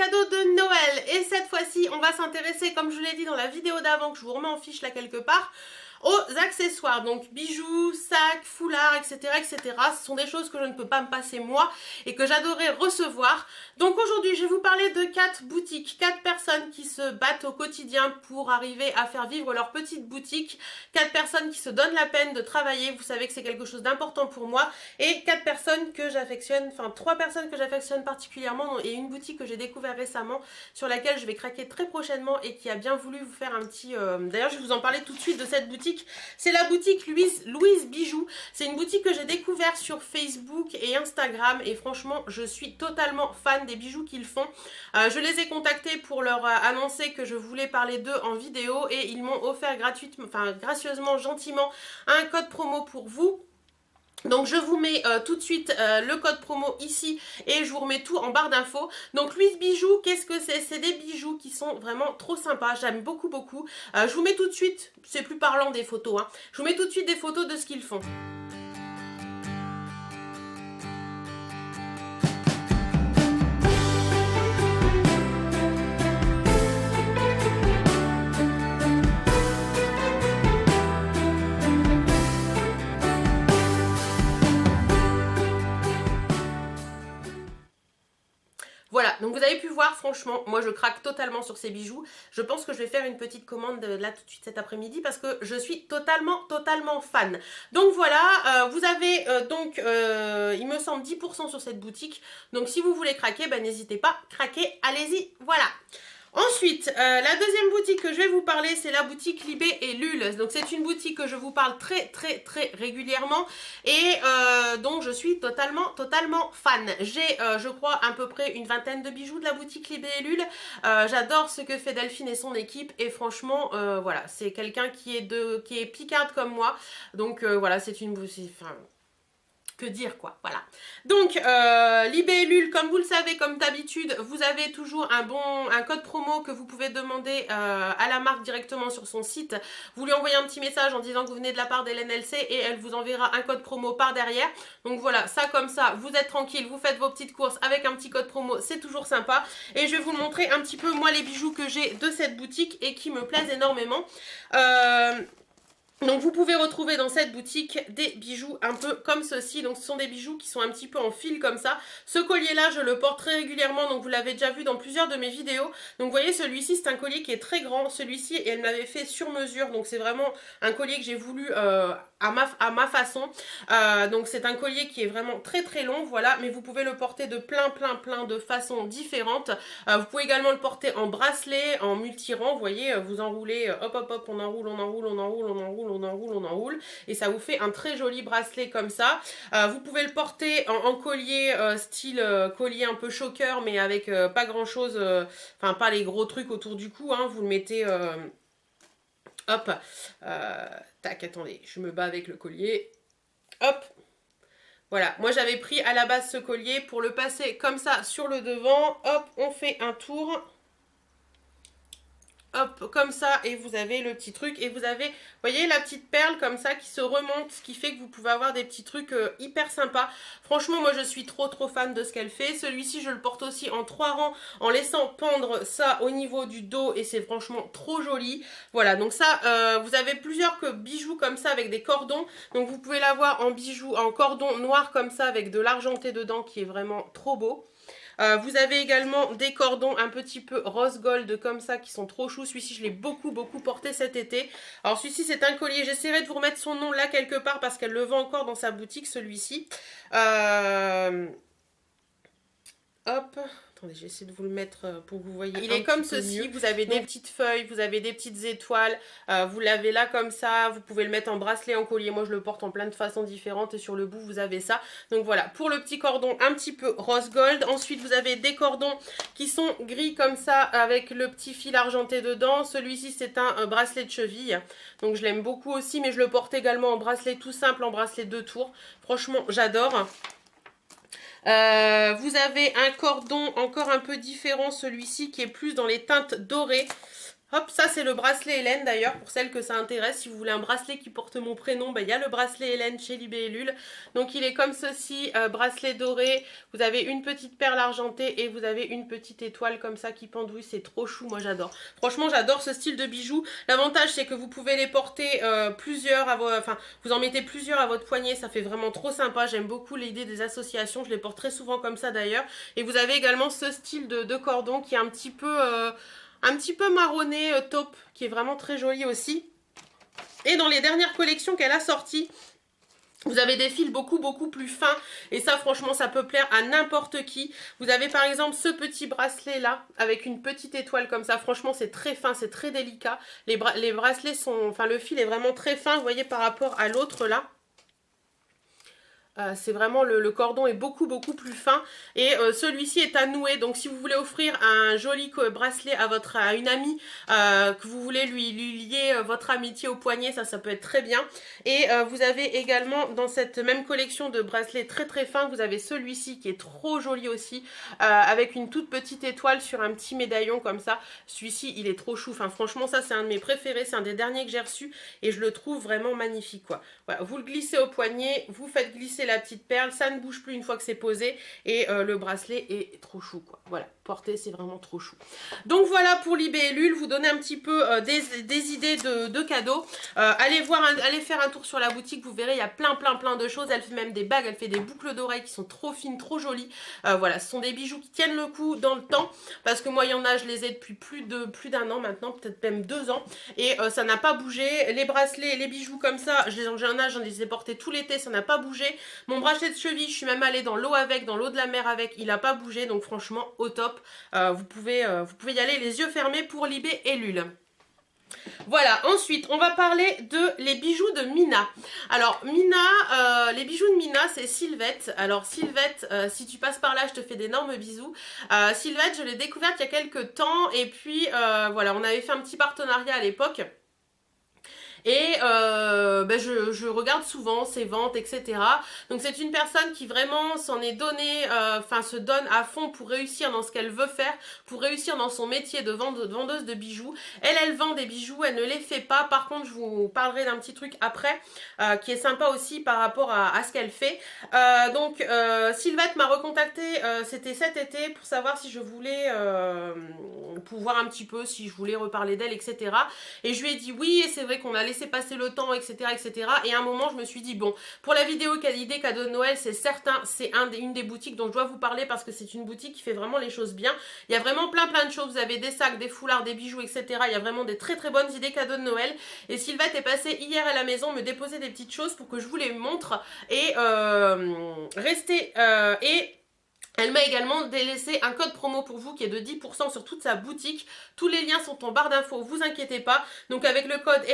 cadeaux de Noël et cette fois-ci on va s'intéresser, comme je vous l'ai dit dans la vidéo d'avant que je vous remets en fiche là quelque part, aux accessoires, donc bijoux, sacs, foulards, etc., etc. Ce sont des choses que je ne peux pas me passer moi et que j'adorais recevoir. Donc aujourd'hui je vais vous parler de 4 boutiques, 4 personnes qui se battent au quotidien pour arriver à faire vivre leur petite boutique, 4 personnes qui se donnent la peine de travailler, vous savez que c'est quelque chose d'important pour moi, et 4 personnes que j'affectionne, enfin 3 personnes que j'affectionne particulièrement et une boutique que j'ai découvert récemment sur laquelle je vais craquer très prochainement et qui a bien voulu vous faire un petit... D'ailleurs je vais vous en parler tout de suite de cette boutique. C'est la boutique Louise Bijoux. C'est une boutique que j'ai découvert sur Facebook et Instagram et franchement je suis totalement fan des bijoux qu'ils font. Je les ai contactés pour leur annoncer que je voulais parler d'eux en vidéo et ils m'ont offert gratuitement, enfin gracieusement, gentiment un code promo pour vous. Donc je vous mets tout de suite le code promo ici et je vous remets tout en barre d'infos. Donc Louise Bijoux, qu'est-ce que c'est? C'est des bijoux qui sont vraiment trop sympas, j'aime beaucoup. Je vous mets tout de suite, c'est plus parlant des photos, hein. Je vous mets tout de suite des photos de ce qu'ils font. Voilà, donc vous avez pu voir, franchement, moi je craque totalement sur ces bijoux. Je pense que je vais faire une petite commande là tout de suite cet après-midi parce que je suis totalement fan. Donc voilà, vous avez il me semble 10% sur cette boutique. Donc si vous voulez craquer, ben, n'hésitez pas, craquez, allez-y, voilà. Ensuite, la deuxième boutique que je vais vous parler, c'est la boutique Libé et Lul. Donc c'est une boutique que je vous parle très régulièrement et dont je suis totalement fan. J'ai, je crois, à peu près une vingtaine de bijoux de la boutique Libé et Lul. J'adore ce que fait Delphine et son équipe et franchement, voilà, c'est quelqu'un qui est picarde comme moi. Donc voilà, c'est une boutique... Enfin, que dire quoi, voilà. Donc Libé et Lul, comme vous le savez, comme d'habitude, vous avez toujours un code promo que vous pouvez demander à la marque directement sur son site. Vous lui envoyez un petit message en disant que vous venez de la part d'Hélène LC et elle vous enverra un code promo par derrière. Donc voilà, ça comme ça, vous êtes tranquille, vous faites vos petites courses avec un petit code promo, c'est toujours sympa. Et je vais vous montrer un petit peu moi les bijoux que j'ai de cette boutique et qui me plaisent énormément. Donc vous pouvez retrouver dans cette boutique des bijoux un peu comme ceci. Donc ce sont des bijoux qui sont un petit peu en fil comme ça. Ce collier là je le porte très régulièrement, donc vous l'avez déjà vu dans plusieurs de mes vidéos. Donc vous voyez, celui-ci c'est un collier qui est très grand, celui-ci, et elle m'avait fait sur mesure. Donc c'est vraiment un collier que j'ai voulu à ma façon. Donc c'est un collier qui est vraiment très long, voilà. Mais vous pouvez le porter de plein de façons différentes. Vous pouvez également le porter en bracelet, en multi-rang. Vous voyez, vous enroulez, hop, on enroule et ça vous fait un très joli bracelet comme ça. Vous pouvez le porter en collier style collier un peu choker mais avec pas grand chose, enfin pas les gros trucs autour du cou, hein. Vous le mettez hop, tac, attendez, je me bats avec le collier, hop. Voilà, moi j'avais pris à la base ce collier pour le passer comme ça sur le devant, hop, on fait un tour. Hop, comme ça, et vous avez le petit truc, et vous avez, vous voyez, la petite perle comme ça qui se remonte, ce qui fait que vous pouvez avoir des petits trucs hyper sympas. Franchement, moi je suis trop fan de ce qu'elle fait. Celui-ci, je le porte aussi en 3 rangs, en laissant pendre ça au niveau du dos, et c'est franchement trop joli. Voilà, donc ça, vous avez plusieurs bijoux comme ça avec des cordons. Donc vous pouvez l'avoir en bijoux, en cordon noir comme ça, avec de l'argenté dedans, qui est vraiment trop beau. Vous avez également des cordons un petit peu rose gold comme ça qui sont trop choux. Celui-ci je l'ai beaucoup porté cet été. Alors celui-ci c'est un collier, j'essaierai de vous remettre son nom là quelque part parce qu'elle le vend encore dans sa boutique, celui-ci. Hop, attendez, j'essaie de vous le mettre pour que vous voyez. Il est comme ceci, vous avez des petites feuilles, vous avez des petites étoiles, vous l'avez là comme ça, vous pouvez le mettre en bracelet, en collier. Moi je le porte en plein de façons différentes et sur le bout vous avez ça. Donc voilà, pour le petit cordon un petit peu rose gold. Ensuite vous avez des cordons qui sont gris comme ça avec le petit fil argenté dedans. Celui-ci c'est un bracelet de cheville, donc je l'aime beaucoup aussi, mais je le porte également en bracelet tout simple, en bracelet 2 tours. Franchement j'adore. Vous avez un cordon encore un peu différent, celui-ci qui est plus dans les teintes dorées. Hop, ça c'est le bracelet Hélène d'ailleurs, pour celles que ça intéresse. Si vous voulez un bracelet qui porte mon prénom, il y a le bracelet Hélène chez Libé et Lul. Donc il est comme ceci, bracelet doré. Vous avez une petite perle argentée et vous avez une petite étoile comme ça qui pendouille. C'est trop chou, moi j'adore. Franchement, j'adore ce style de bijoux. L'avantage c'est que vous pouvez les porter plusieurs, enfin vous en mettez plusieurs à votre poignet. Ça fait vraiment trop sympa. J'aime beaucoup l'idée des associations. Je les porte très souvent comme ça d'ailleurs. Et vous avez également ce style de cordon qui est un petit peu marronné, taupe, qui est vraiment très joli aussi. Et dans les dernières collections qu'elle a sorties, vous avez des fils beaucoup plus fins. Et ça, franchement, ça peut plaire à n'importe qui. Vous avez par exemple ce petit bracelet là, avec une petite étoile comme ça. Franchement, c'est très fin, c'est très délicat. Les bracelets sont... Enfin, le fil est vraiment très fin, vous voyez, par rapport à l'autre là. C'est vraiment, le cordon est beaucoup plus fin et celui-ci est à nouer. Donc si vous voulez offrir un joli bracelet à une amie, que vous voulez lui lier votre amitié au poignet, ça peut être très bien. Et vous avez également dans cette même collection de bracelets très fins, vous avez celui-ci qui est trop joli aussi, avec une toute petite étoile sur un petit médaillon comme ça. Celui-ci il est trop chou, enfin franchement ça c'est un de mes préférés, c'est un des derniers que j'ai reçu et je le trouve vraiment magnifique quoi. Voilà, vous le glissez au poignet, vous faites glisser la petite perle, ça ne bouge plus une fois que c'est posé et le bracelet est trop chou quoi. Voilà, porter c'est vraiment trop chou. Donc voilà pour Libé et Lul, vous donner un petit peu des idées de cadeaux. Allez faire un tour sur la boutique, vous verrez il y a plein de choses. Elle fait même des bagues, elle fait des boucles d'oreilles qui sont trop fines, trop jolies. Voilà, ce sont des bijoux qui tiennent le coup dans le temps parce que moi il y en a, je les ai depuis plus d'un an maintenant, peut-être même 2 ans et ça n'a pas bougé. Les bracelets, les bijoux comme ça, j'en les ai portés tout l'été, ça n'a pas bougé. Mon bracelet de cheville, je suis même allée dans l'eau avec, dans l'eau de la mer avec, il n'a pas bougé, donc franchement au top. Vous pouvez y aller les yeux fermés pour Libé et Lul. Voilà, ensuite on va parler de les bijoux de Mina. Alors Mina, les bijoux de Mina c'est Sylvette. Alors Sylvette, si tu passes par là je te fais d'énormes bisous. Sylvette je l'ai découverte il y a quelques temps et puis voilà, on avait fait un petit partenariat à l'époque. Et je regarde souvent ses ventes, etc. Donc c'est une personne qui vraiment s'en est donné, se donne à fond pour réussir dans ce qu'elle veut faire, pour réussir dans son métier de vendeuse de bijoux. Elle vend des bijoux, elle ne les fait pas. Par contre, je vous parlerai d'un petit truc après, qui est sympa aussi par rapport à ce qu'elle fait. Sylvette m'a recontacté, c'était cet été, pour savoir si je voulais pouvoir un petit peu, si je voulais reparler d'elle, etc. Et je lui ai dit oui, et c'est vrai qu'on a laissé passer le temps, etc. Et à un moment, je me suis dit, bon, pour la vidéo idée cadeau de Noël, c'est certain, c'est une des boutiques dont je dois vous parler parce que c'est une boutique qui fait vraiment les choses bien. Il y a vraiment plein de choses. Vous avez des sacs, des foulards, des bijoux, etc. Il y a vraiment des très bonnes idées cadeaux de Noël. Et Sylvette est passée hier à la maison me déposer des petites choses pour que je vous les montre et elle m'a également délaissé un code promo pour vous qui est de 10% sur toute sa boutique. Tous les liens sont en barre d'infos, vous inquiétez pas. Donc avec le code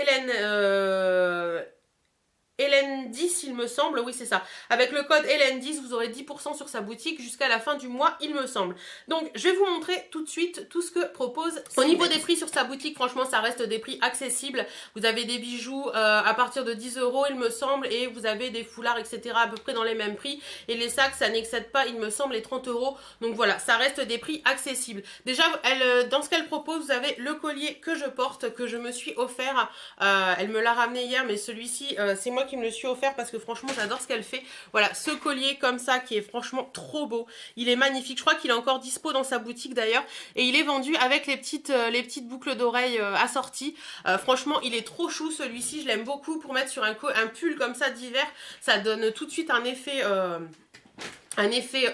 Hélène 10 il me semble, oui c'est ça. Avec le code Hélène 10 vous aurez 10% sur sa boutique jusqu'à la fin du mois il me semble. Donc je vais vous montrer tout de suite tout ce que propose Sylvette. Au niveau des prix sur sa boutique, franchement ça reste des prix accessibles. Vous avez des bijoux à partir de 10 € il me semble et vous avez des foulards etc à peu près dans les mêmes prix. Et les sacs ça n'excède pas il me semble les 30 €. Donc voilà, ça reste des prix accessibles. Déjà dans ce qu'elle propose vous avez le collier que je porte, que je me suis offert. Elle me l'a ramené hier mais celui-ci c'est moi qui me le suis offert parce que franchement j'adore ce qu'elle fait. Voilà, ce collier comme ça qui est franchement trop beau, il est magnifique, je crois qu'il est encore dispo dans sa boutique d'ailleurs et il est vendu avec les petites boucles d'oreilles assorties. Franchement il est trop chou celui-ci, je l'aime beaucoup pour mettre sur un pull comme ça d'hiver, ça donne tout de suite un effet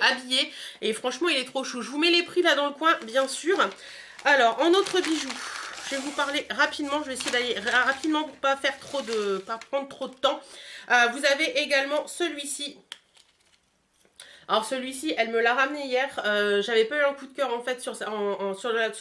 habillé et franchement il est trop chou. Je vous mets les prix là dans le coin bien sûr. Alors en autre bijoux, je vais vous parler rapidement, je vais essayer d'aller rapidement pour pas prendre trop de temps. Vous avez également celui-ci. Alors celui-ci, elle me l'a ramené hier, j'avais pas eu un coup de cœur en fait sur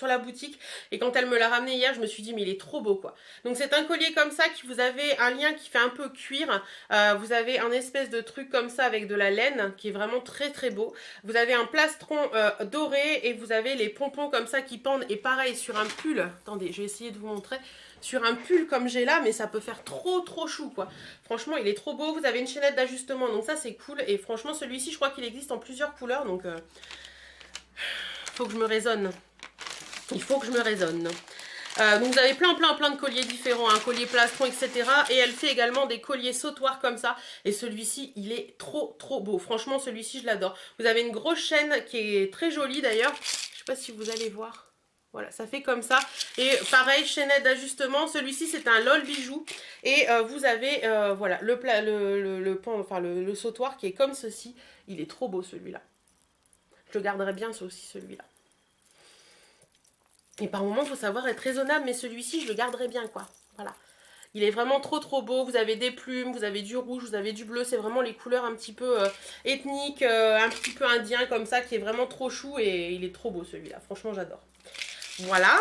la boutique et quand elle me l'a ramené hier, je me suis dit mais il est trop beau quoi. Donc c'est un collier comme ça qui vous avez un lien qui fait un peu cuir, vous avez un espèce de truc comme ça avec de la laine qui est vraiment très beau. Vous avez un plastron doré et vous avez les pompons comme ça qui pendent et pareil sur un pull, attendez je vais essayer de vous montrer. Sur un pull comme j'ai là, mais ça peut faire trop chou quoi. Franchement il est trop beau, vous avez une chaînette d'ajustement donc ça c'est cool. Et franchement celui-ci je crois qu'il existe en plusieurs couleurs donc faut que je me raisonne. Il faut que je me raisonne. Donc vous avez plein de colliers différents, un collier plastron, etc. Et elle fait également des colliers sautoirs comme ça. Et celui-ci, il est trop beau. Franchement, celui-ci, je l'adore. Vous avez une grosse chaîne qui est très jolie d'ailleurs. Je sais pas si vous allez voir. Voilà, ça fait comme ça. Et pareil, chaînette d'ajustement. Celui-ci, c'est un LOL bijou. Et vous avez voilà, le sautoir qui est comme ceci. Il est trop beau celui-là. Je le garderai bien aussi celui-là. Et par moment, il faut savoir être raisonnable. Mais celui-ci, je le garderai bien quoi. Voilà. Il est vraiment trop beau. Vous avez des plumes, vous avez du rouge, vous avez du bleu. C'est vraiment les couleurs un petit peu ethniques, un petit peu indien comme ça, qui est vraiment trop chou. Et il est trop beau celui-là. Franchement, j'adore. Voilà.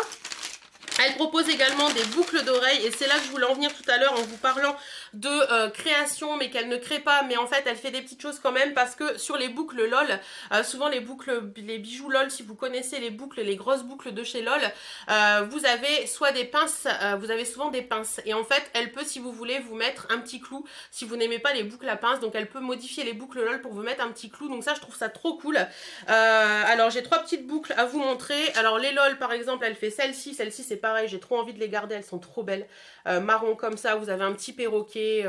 Elle propose également des boucles d'oreilles et c'est là que je voulais en venir tout à l'heure en vous parlant de création mais qu'elle ne crée pas, mais en fait elle fait des petites choses quand même parce que sur les boucles LOL, souvent les bijoux LOL, si vous connaissez les boucles, les grosses boucles de chez LOL, vous avez soit des pinces, vous avez souvent des pinces et en fait elle peut, si vous voulez, vous mettre un petit clou si vous n'aimez pas les boucles à pince, donc elle peut modifier les boucles LOL pour vous mettre un petit clou, donc ça je trouve ça trop cool. Alors j'ai 3 petites boucles à vous montrer. Alors les LOL par exemple, elle fait celle-ci c'est pareil, j'ai trop envie de les garder, elles sont trop belles, marron comme ça, vous avez un petit perroquet,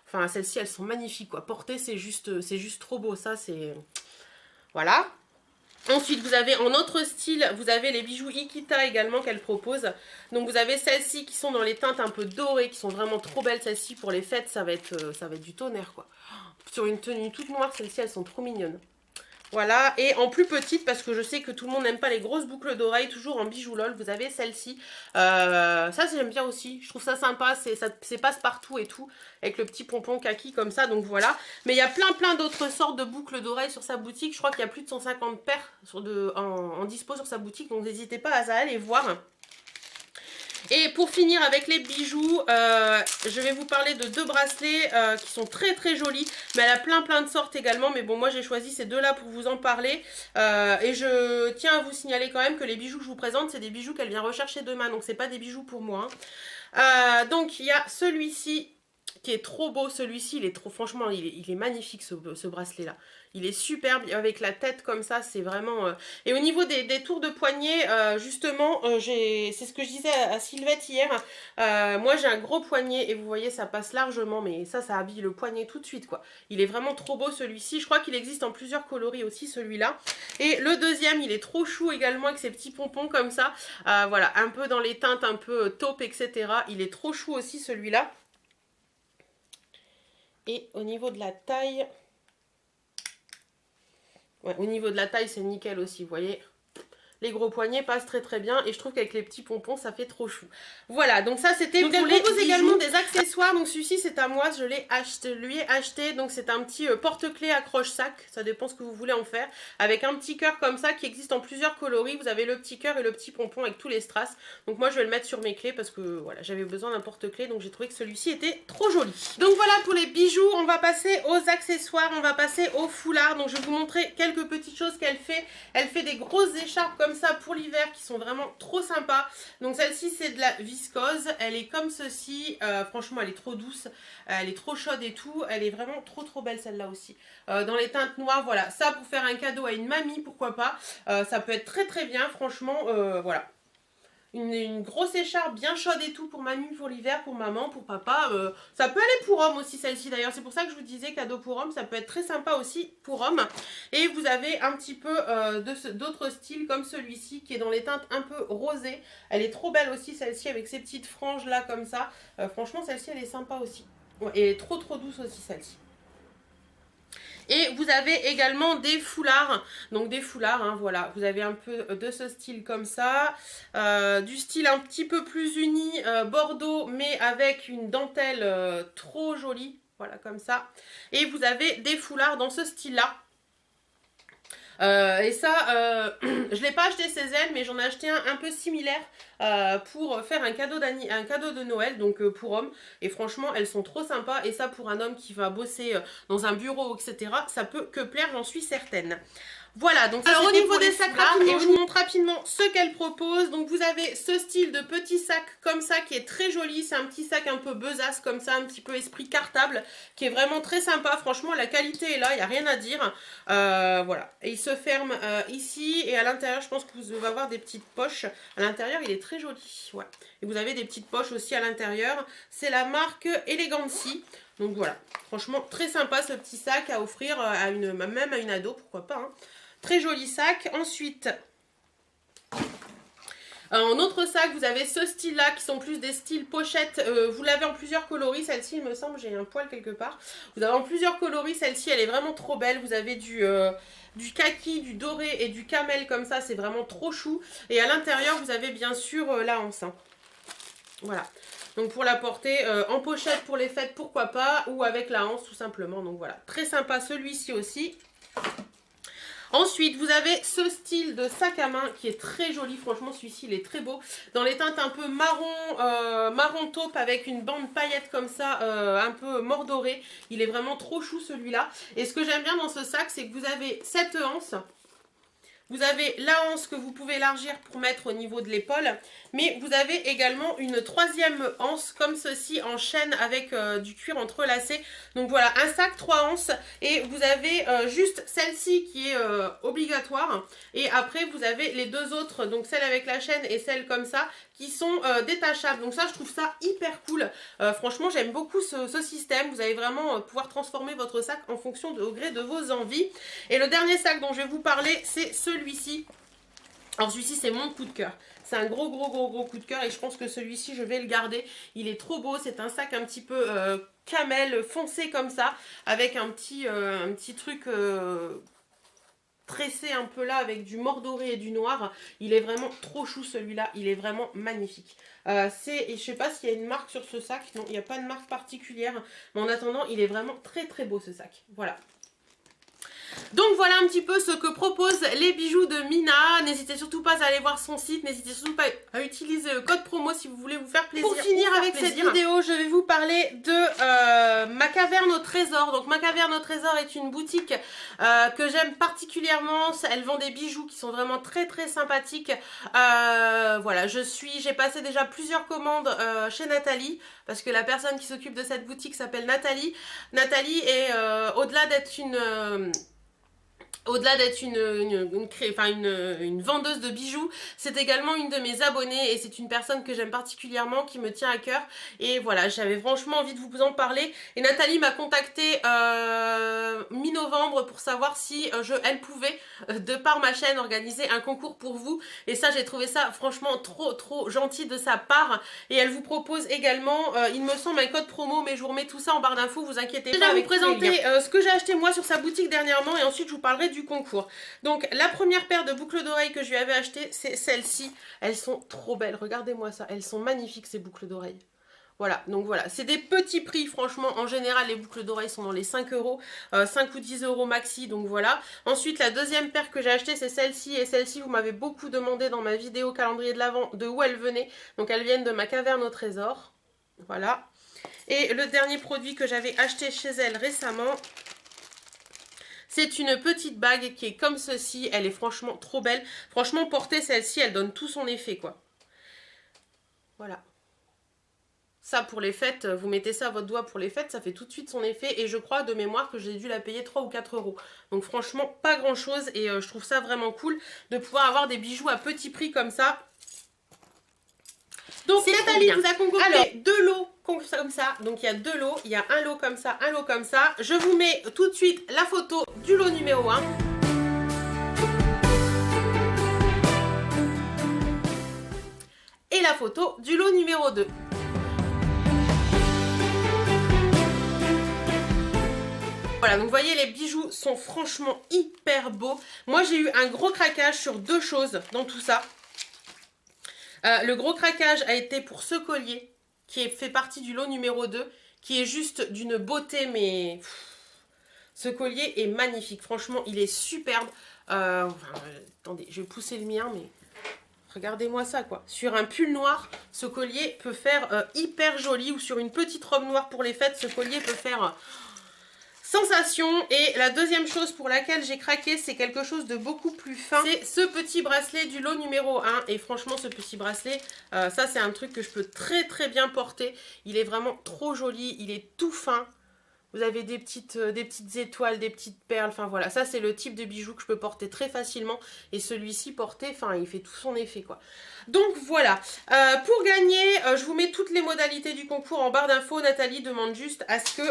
enfin celles-ci elles sont magnifiques quoi, porter c'est juste trop beau, ça c'est, voilà. Ensuite, vous avez en autre style, vous avez les bijoux Ikita également qu'elle propose. Donc vous avez celles-ci qui sont dans les teintes un peu dorées, qui sont vraiment trop belles. Celles-ci pour les fêtes, ça va être du tonnerre quoi. Sur une tenue toute noire, celles-ci elles sont trop mignonnes. Voilà, et en plus petite, parce que je sais que tout le monde n'aime pas les grosses boucles d'oreilles, toujours en bijoux LOL, vous avez celle-ci. Ça, j'aime bien aussi, je trouve ça sympa, c'est passe-partout et tout, avec le petit pompon kaki comme ça, donc voilà. Mais il y a plein d'autres sortes de boucles d'oreilles sur sa boutique, je crois qu'il y a plus de 150 paires en dispo sur sa boutique, donc n'hésitez pas à aller voir. Et pour finir avec les bijoux, je vais vous parler de 2 bracelets qui sont très jolis. Mais elle a plein de sortes également. Mais bon, moi j'ai choisi ces 2-là pour vous en parler. Et je tiens à vous signaler quand même que les bijoux que je vous présente, c'est des bijoux qu'elle vient rechercher demain. Donc c'est pas des bijoux pour moi. Donc il y a celui-ci qui est trop beau. Celui-ci, il est trop, franchement, il est magnifique ce bracelet-là. Il est superbe avec la tête comme ça, c'est vraiment... Et au niveau des tours de poignet, justement, c'est ce que je disais à Sylvette hier. Moi, j'ai un gros poignet et vous voyez, ça passe largement, mais ça habille le poignet tout de suite, quoi. Il est vraiment trop beau celui-ci. Je crois qu'il existe en plusieurs coloris aussi, celui-là. Et le deuxième, il est trop chou également avec ses petits pompons comme ça. Voilà, un peu dans les teintes, un peu taupe, etc. Il est trop chou aussi, celui-là. Et au niveau de la taille... Ouais, au niveau de la taille, c'est nickel aussi, vous voyez. Les gros poignets passent très bien et je trouve qu'avec les petits pompons, ça fait trop chou. Voilà, donc ça c'était pour les bijoux. Également des accessoires, donc celui-ci c'est à moi, je l'ai acheté, lui ai acheté, donc c'est un petit porte-clés accroche-sac, ça dépend ce que vous voulez en faire, avec un petit cœur comme ça qui existe en plusieurs coloris, vous avez le petit cœur et le petit pompon avec tous les strass, donc moi je vais le mettre sur mes clés parce que voilà, j'avais besoin d'un porte-clés, donc j'ai trouvé que celui-ci était trop joli. Donc voilà pour les bijoux, on va passer aux accessoires, on va passer aux foulards, donc je vais vous montrer quelques petites choses qu'elle fait. Elle fait des grosses écharpes comme ça pour l'hiver qui sont vraiment trop sympas. Donc celle-ci c'est de la viscose, elle est comme ceci, franchement elle est trop douce, elle est trop chaude et tout, elle est vraiment trop belle celle-là aussi. Dans les teintes noires, voilà, ça pour faire un cadeau à une mamie, pourquoi pas, ça peut être très bien, franchement, voilà. Une grosse écharpe bien chaude et tout pour mamie, pour l'hiver, pour maman, pour papa. Ça peut aller pour homme aussi celle-ci d'ailleurs. C'est pour ça que je vous disais cadeau pour homme. Ça peut être très sympa aussi pour homme. Et vous avez un petit peu d'autres styles comme celui-ci qui est dans les teintes un peu rosées. Elle est trop belle aussi celle-ci avec ces petites franges là comme ça. Franchement celle-ci elle est sympa aussi. Ouais, et elle est trop douce aussi celle-ci. Et vous avez également des foulards, donc des foulards, hein, voilà, vous avez un peu de ce style comme ça, du style un petit peu plus uni, bordeaux, mais avec une dentelle trop jolie, voilà comme ça. Et vous avez des foulards dans ce style-là. Et ça, je ne l'ai pas acheté chez elle, mais j'en ai acheté un peu similaire pour faire un cadeau de Noël, donc pour homme. Et franchement, elles sont trop sympas. Et ça, pour un homme qui va bosser dans un bureau, etc., ça peut que plaire, j'en suis certaine. Voilà, donc alors au niveau des sacs rapidement, je vous montre rapidement ce qu'elle propose. Donc vous avez ce style de petit sac comme ça qui est très joli. C'est un petit sac un peu besace comme ça, un petit peu esprit cartable, qui est vraiment très sympa. Franchement, la qualité est là, il n'y a rien à dire. Voilà, et il se ferme ici et à l'intérieur, je pense que vous allez avoir des petites poches. À l'intérieur, il est très joli. Ouais. Et vous avez des petites poches aussi à l'intérieur. C'est la marque Elegancy. Donc voilà, franchement très sympa ce petit sac à offrir à même à une ado, pourquoi pas, hein. Très joli sac. Ensuite, en autre sac, vous avez ce style-là qui sont plus des styles pochettes. Vous l'avez en plusieurs coloris. Celle-ci, il me semble, j'ai un poil quelque part. Vous avez en plusieurs coloris. Celle-ci, elle est vraiment trop belle. Vous avez du kaki, du doré et du camel comme ça. C'est vraiment trop chou. Et à l'intérieur, vous avez bien sûr la anse. Hein. Voilà. Donc pour la porter en pochette pour les fêtes, pourquoi pas. Ou avec la anse tout simplement. Donc voilà. Très sympa celui-ci aussi. Ensuite, vous avez ce style de sac à main qui est très joli. Franchement, celui-ci, il est très beau. Dans les teintes un peu marron taupe avec une bande paillette comme ça, un peu mordorée. Il est vraiment trop chou celui-là. Et ce que j'aime bien dans ce sac, c'est que vous avez cette anse. Vous avez la anse que vous pouvez élargir pour mettre au niveau de l'épaule. Mais vous avez également une troisième anse comme ceci en chaîne avec du cuir entrelacé. Donc voilà, un sac 3 anses. Et vous avez juste celle-ci qui est obligatoire. Et après vous avez les deux autres, donc celle avec la chaîne et celle comme ça, qui sont détachables. Donc ça, je trouve ça hyper cool. Franchement, j'aime beaucoup ce système. Vous allez vraiment pouvoir transformer votre sac en fonction au gré de vos envies. Et le dernier sac dont je vais vous parler, c'est celui-ci. Alors celui-ci, c'est mon coup de cœur. C'est un gros coup de cœur et je pense que celui-ci, je vais le garder. Il est trop beau. C'est un sac un petit peu camel foncé comme ça, avec un petit truc... tressé un peu là avec du mordoré et du noir. Il est vraiment trop chou celui-là, il est vraiment magnifique. Et je sais pas s'il y a une marque sur ce sac, non, il n'y a pas de marque particulière, mais en attendant, il est vraiment très beau ce sac. Voilà. Donc voilà un petit peu ce que proposent les bijoux de Mina. N'hésitez surtout pas à aller voir son site. N'hésitez surtout pas à utiliser le code promo si vous voulez vous faire plaisir. Pour finir avec cette vidéo, je vais vous parler de ma caverne au trésor. Donc ma caverne au trésor est une boutique que j'aime particulièrement. Elle vend des bijoux qui sont vraiment très sympathiques. Voilà, j'ai passé déjà plusieurs commandes chez Nathalie. Parce que la personne qui s'occupe de cette boutique s'appelle Nathalie. Nathalie est au-delà d'être une vendeuse de bijoux, c'est également une de mes abonnées et c'est une personne que j'aime particulièrement, qui me tient à cœur. Et voilà, j'avais franchement envie de vous en parler. Et Nathalie m'a contacté mi-novembre pour savoir si elle pouvait, de par ma chaîne, organiser un concours pour vous. Et ça, j'ai trouvé ça franchement trop gentil de sa part. Et elle vous propose également, il me semble, un code promo, mais je vous remets tout ça en barre d'infos, vous inquiétez pas. Je vais vous présenter ce que j'ai acheté moi sur sa boutique dernièrement et ensuite je vous parlerai du concours. Donc la première paire de boucles d'oreilles que je lui avais acheté, c'est celle-ci. Elles sont trop belles, regardez-moi ça, elles sont magnifiques ces boucles d'oreilles. Voilà, donc voilà, c'est des petits prix, franchement, en général, les boucles d'oreilles sont dans les 5 euros, 5 ou 10 euros maxi, donc voilà. Ensuite, la deuxième paire que j'ai achetée, c'est celle-ci, et celle-ci, vous m'avez beaucoup demandé dans ma vidéo calendrier de l'Avent de où elles venaient, donc elles viennent de ma caverne au trésor, voilà. Et le dernier produit que j'avais acheté chez elle récemment, c'est une petite bague qui est comme ceci, elle est franchement trop belle. Franchement, portée celle-ci, elle donne tout son effet, quoi. Voilà. Ça, pour les fêtes, vous mettez ça à votre doigt pour les fêtes, ça fait tout de suite son effet. Et je crois de mémoire que j'ai dû la payer 3 ou 4 euros. Donc franchement, pas grand chose. Et je trouve ça vraiment cool de pouvoir avoir des bijoux à petit prix comme ça. Donc Nathalie vous a concocté deux lots comme ça. Donc il y a deux lots. Il y a un lot comme ça, un lot comme ça. Je vous mets tout de suite la photo du lot numéro 1. Et la photo du lot numéro 2. Voilà, donc vous voyez, les bijoux sont franchement hyper beaux. Moi, j'ai eu un gros craquage sur deux choses dans tout ça. Le gros craquage a été pour ce collier, qui fait partie du lot numéro 2, qui est juste d'une beauté, mais... Ce collier est magnifique, franchement, il est superbe. Attendez, je vais pousser le mien, mais... Regardez-moi ça, quoi. Sur un pull noir, ce collier peut faire hyper joli, ou sur une petite robe noire pour les fêtes, ce collier peut faire... sensation. Et la deuxième chose pour laquelle j'ai craqué, c'est quelque chose de beaucoup plus fin. C'est ce petit bracelet du lot numéro 1. Et franchement, ce petit bracelet, ça c'est un truc que je peux très très bien porter. Il est vraiment trop joli, il est tout fin. Vous avez des petites étoiles, des petites perles, enfin voilà, ça c'est le type de bijou que je peux porter très facilement. Et celui-ci porté, enfin il fait tout son effet quoi. Donc voilà, pour gagner, je vous mets toutes les modalités du concours en barre d'infos. Nathalie demande juste à ce que...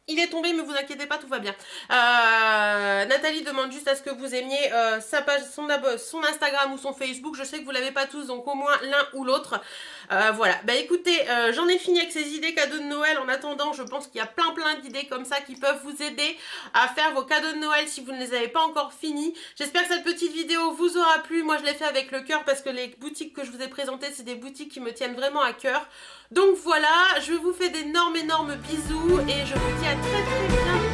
Il est tombé, mais vous inquiétez pas, tout va bien. Nathalie demande juste à ce que vous aimiez sa page, son Instagram ou son Facebook. Je sais que vous l'avez pas tous, donc au moins l'un ou l'autre. Voilà, bah écoutez, j'en ai fini avec ces idées cadeaux de Noël. En attendant, je pense qu'il y a plein d'idées comme ça qui peuvent vous aider à faire vos cadeaux de Noël si vous ne les avez pas encore finis. J'espère que cette petite vidéo vous aura plu. Moi, je l'ai fait avec le cœur parce que les boutiques que je vous ai présentées, c'est des boutiques qui me tiennent vraiment à cœur. Donc voilà, je vous fais d'énormes bisous et je vous dis à très bientôt.